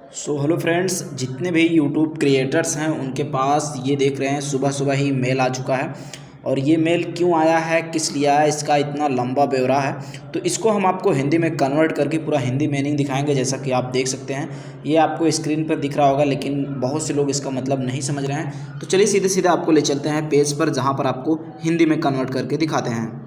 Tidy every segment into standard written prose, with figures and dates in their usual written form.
Hello friends, जितने भी YouTube creators हैं उनके पास ये देख रहे हैं सुबह सुबह ही मेल आ चुका है। और ये मेल क्यों आया है, किस लिए आया है, इसका इतना लंबा ब्यौरा है। तो इसको हम आपको हिंदी में कन्वर्ट करके पूरा हिंदी मीनिंग दिखाएंगे। जैसा कि आप देख सकते हैं, ये आपको स्क्रीन पर दिख रहा होगा, लेकिन बहुत से लोग इसका मतलब नहीं समझ रहे हैं। तो चलिए सीधे सीधे आपको ले चलते हैं पेज पर, जहाँ पर आपको हिंदी में कन्वर्ट करके दिखाते हैं।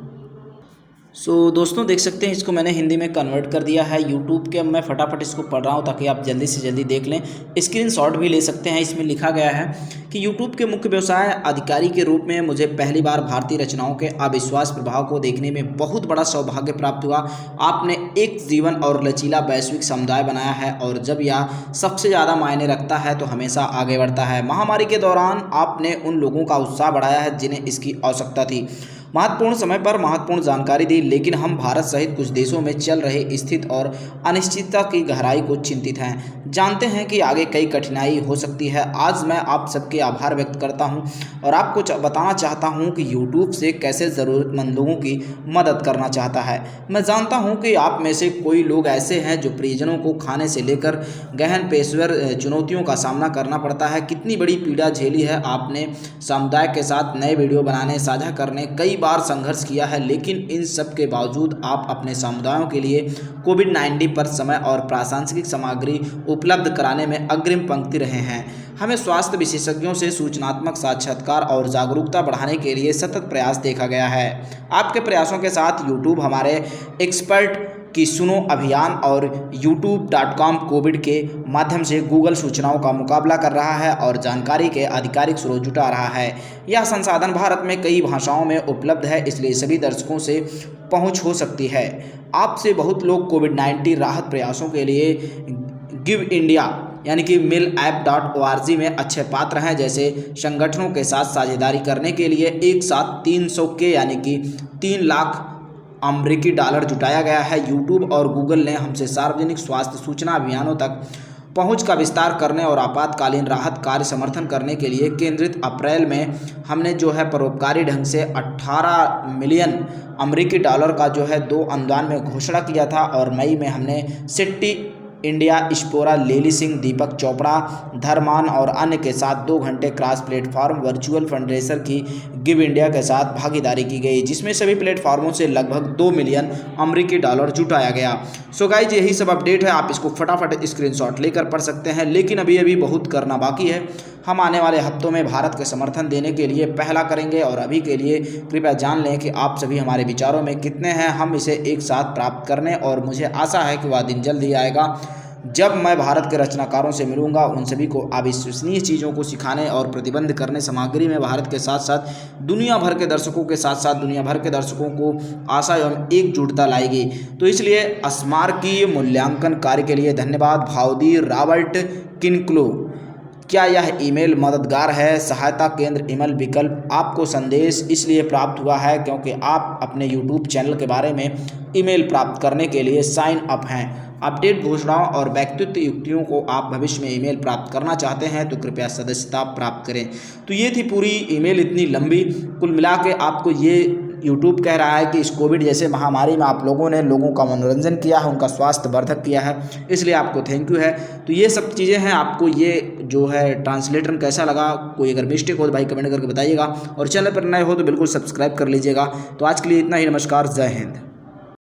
दोस्तों देख सकते हैं, इसको मैंने हिंदी में कन्वर्ट कर दिया है यूट्यूब के। अब मैं फटाफट इसको पढ़ रहा हूँ ताकि आप जल्दी से जल्दी देख लें। स्क्रीनशॉट भी ले सकते हैं। इसमें लिखा गया है कि यूट्यूब के मुख्य व्यवसाय अधिकारी के रूप में मुझे पहली बार भारतीय रचनाओं के अविश्वास प्रभाव को देखने में बहुत बड़ा सौभाग्य प्राप्त हुआ। आपने एक जीवन और लचीला वैश्विक समुदाय बनाया है, और जब यह सबसे ज़्यादा मायने रखता है तो हमेशा आगे बढ़ता है। महामारी के दौरान आपने उन लोगों का उत्साह बढ़ाया है जिन्हें इसकी आवश्यकता थी। महत्वपूर्ण समय पर महत्वपूर्ण जानकारी दी, लेकिन हम भारत सहित कुछ देशों में चल रहे स्थिति और अनिश्चितता की गहराई को चिंतित हैं। जानते हैं कि आगे कई कठिनाई हो सकती है। आज मैं आप सबके आभार व्यक्त करता हूं और आपको बताना चाहता हूं कि यूट्यूब से कैसे ज़रूरतमंद लोगों की मदद करना चाहता है। मैं जानता हूं कि आप में से कोई लोग ऐसे हैं जो परिजनों को खाने से लेकर गहन पेशेवर चुनौतियों का सामना करना पड़ता है। कितनी बड़ी पीड़ा झेली है आपने। समुदाय के साथ नए वीडियो बनाने, साझा करने, कई बार संघर्ष किया है, लेकिन इन सब के बावजूद आप अपने समुदायों के लिए कोविड-19 पर समय और प्रासंगिक सामग्री उपलब्ध कराने में अग्रिम पंक्ति रहे हैं। हमें स्वास्थ्य विशेषज्ञों से सूचनात्मक साक्षात्कार और जागरूकता बढ़ाने के लिए सतत प्रयास देखा गया है। आपके प्रयासों के साथ यूट्यूब हमारे एक्सपर्ट कि सुनो अभियान और youtube.com कोविड के माध्यम से गूगल सूचनाओं का मुकाबला कर रहा है और जानकारी के आधिकारिक स्रोत जुटा रहा है। यह संसाधन भारत में कई भाषाओं में उपलब्ध है, इसलिए सभी दर्शकों से पहुंच हो सकती है। आपसे बहुत लोग कोविड-19 राहत प्रयासों के लिए गिव इंडिया यानी कि milapp.org में अच्छे पात्र हैं। जैसे संगठनों के साथ साझेदारी करने के लिए एक साथ 300 के यानी कि 3 लाख अमेरिकी डॉलर जुटाया गया है। यूट्यूब और गूगल ने हमसे सार्वजनिक स्वास्थ्य सूचना अभियानों तक पहुंच का विस्तार करने और आपातकालीन राहत कार्य समर्थन करने के लिए केंद्रित। अप्रैल में हमने जो है परोपकारी ढंग से 18 मिलियन अमेरिकी डॉलर का जो है 2 अनुदान में घोषणा किया था, और मई में हमने सिटी इंडिया, इस्पोरा, लेली सिंह, दीपक चोपड़ा, धर्मान और अन्य के साथ 2 घंटे क्रॉस प्लेटफॉर्म वर्चुअल फंडरेसर की गिव इंडिया के साथ भागीदारी की गई, जिसमें सभी प्लेटफॉर्मों से लगभग 2 मिलियन अमेरिकी डॉलर जुटाया गया। सो गाइज, यही सब अपडेट है। आप इसको फटाफट स्क्रीनशॉट लेकर पढ़ सकते हैं, लेकिन अभी बहुत करना बाकी है। हम आने वाले हफ्तों में भारत के समर्थन देने के लिए पहला करेंगे, और अभी के लिए कृपया जान लें कि आप सभी हमारे विचारों में कितने हैं। हम इसे एक साथ प्राप्त करने, और मुझे आशा है कि वह दिन जल्द ही आएगा जब मैं भारत के रचनाकारों से मिलूंगा, उन सभी को अविश्वसनीय चीज़ों को सिखाने और प्रतिबंध करने सामग्री में भारत के साथ साथ दुनिया भर के दर्शकों के साथ साथ दुनिया भर के दर्शकों को आशा एवं एकजुटता लाएगी। तो इसलिए स्मारकीय मूल्यांकन कार्य के लिए धन्यवाद। भावदी रॉबर्ट किनक्लो। क्या यह ईमेल मददगार है? सहायता केंद्र ईमेल विकल्प। आपको संदेश इसलिए प्राप्त हुआ है क्योंकि आप अपने यूट्यूब चैनल के बारे में ईमेल प्राप्त करने के लिए साइन अप हैं। अपडेट घोषणाओं और व्यक्तित्व युक्तियों को आप भविष्य में ईमेल प्राप्त करना चाहते हैं तो कृपया सदस्यता प्राप्त करें। तो ये थी पूरी ईमेल, इतनी लंबी। कुल मिला के आपको ये यूट्यूब कह रहा है कि इस कोविड जैसे महामारी में आप लोगों ने लोगों का मनोरंजन किया है, उनका स्वास्थ्य वर्धक किया है, इसलिए आपको थैंक यू है। तो ये सब चीज़ें हैं। आपको ये जो है ट्रांसलेटर कैसा लगा, कोई अगर मिस्टेक हो तो भाई कमेंट करके बताइएगा, और चैनल पर नए हो तो बिल्कुल सब्सक्राइब कर लीजिएगा। तो आज के लिए इतना ही। नमस्कार, जय हिंद।